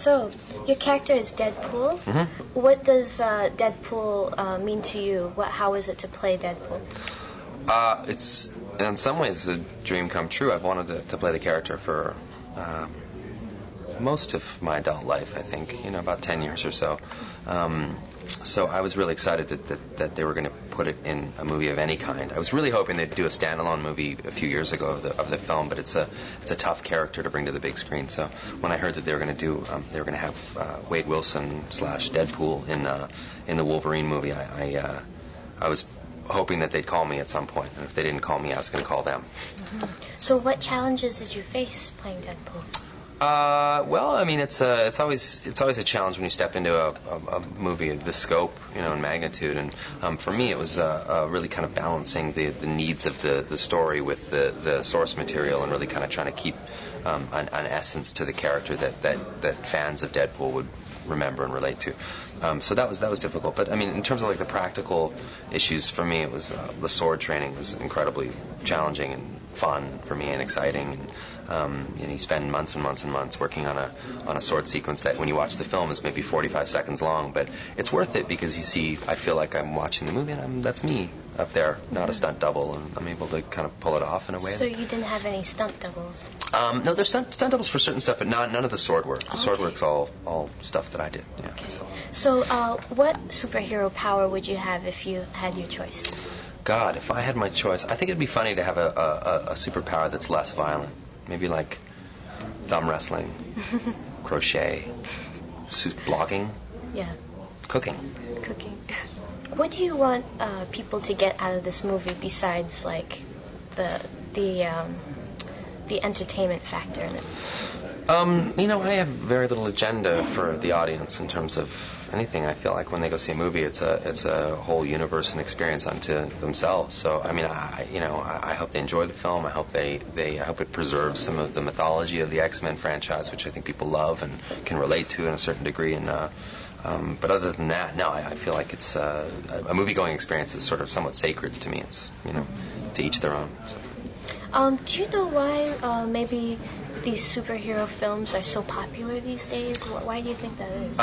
So, your character is Deadpool. Mm-hmm. What does Deadpool mean to you? How is it to play Deadpool? It's in some ways a dream come true. I've wanted to play the character for most of my adult life, I think, about 10 years or so. So I was really excited that they were going to put it in a movie of any kind. I was really hoping they'd do a standalone movie a few years ago of the film, but it's a tough character to bring to the big screen. So when I heard that they were going to have Wade Wilson / Deadpool in the Wolverine movie, I was hoping that they'd call me at some point, and if they didn't call me, I was going to call them. Mm-hmm. So what challenges did you face playing Deadpool? Well, I mean, it's always a challenge when you step into a movie of this scope, and magnitude. And for me, it was really kind of balancing the needs of the story with the source material, and really kind of trying to keep an essence to the character that fans of Deadpool would remember and relate to. So that was difficult. But I mean, in terms of like the practical issues, for me, it was the sword training was incredibly challenging and fun for me and exciting. And you spend months and months and months working on a sword sequence that, when you watch the film, is maybe 45 seconds long. But it's worth it because I feel like I'm watching the movie, and that's me up there, not a stunt double, and I'm able to kind of pull it off in a way. So you didn't have any stunt doubles? No, there's stunt doubles for certain stuff, but none of the sword work. The sword work's all stuff that I did. Yeah. Okay. So what superhero power would you have if you had your choice? God, if I had my choice, I think it'd be funny to have a superpower that's less violent. Maybe like thumb wrestling, crochet, blogging, cooking. What do you want people to get out of this movie besides like the entertainment factor in it? I have very little agenda for the audience in terms of anything. I feel like when they go see a movie, it's a whole universe and experience unto themselves. So I mean, I hope they enjoy the film. I hope I hope it preserves some of the mythology of the X-Men franchise, which I think people love and can relate to in a certain degree. And but other than that, no, I feel like it's a movie-going experience is sort of somewhat sacred to me. It's to each their own. So. Do you know why maybe these superhero films are so popular these days? Why do you think that is?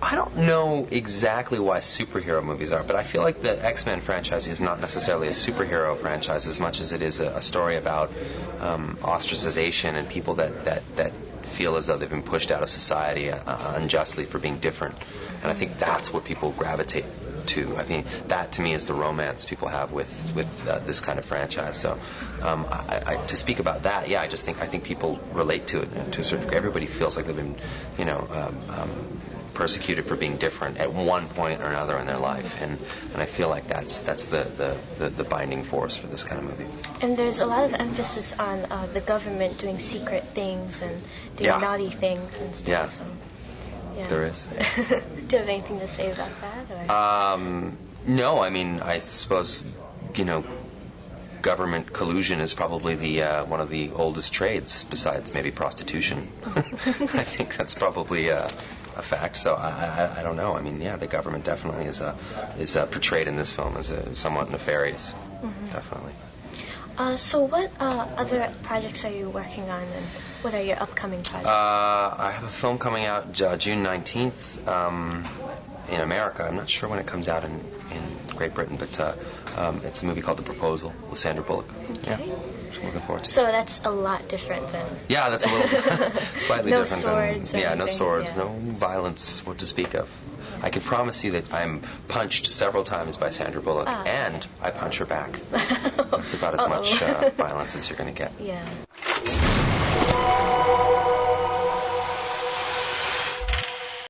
I don't know exactly why superhero movies are, but I feel like the X-Men franchise is not necessarily a superhero franchise as much as it is a story about ostracization and people that feel as though they've been pushed out of society unjustly for being different. And I think that's what people gravitate to. I mean, that to me is the romance people have with this kind of franchise. So to speak about that, I think people relate to it to a certain degree. Everybody feels like they've been, persecuted for being different at one point or another in their life, and I feel like that's the binding force for this kind of movie. And there's a lot of emphasis on the government doing secret things and doing naughty things and stuff. Yeah. So, there is. Do you have anything to say about that? Or? No, I mean, I suppose government collusion is probably one of the oldest trades, besides maybe prostitution. I think that's probably a fact. So I don't know. I mean, the government definitely is portrayed in this film as somewhat nefarious. Mm-hmm. Definitely. So what other projects are you working on, and what are your upcoming projects? I have a film coming out June 19th in America. I'm not sure when it comes out in Great Britain, but it's a movie called The Proposal with Sandra Bullock. Okay. Yeah, which I'm looking forward to. So that's a lot different than... Yeah, that's a little slightly different. Swords than... no swords, no violence, what to speak of. I can promise you that I'm punched several times by Sandra Bullock, and I punch her back. That's about as much violence as you're going to get. Yeah.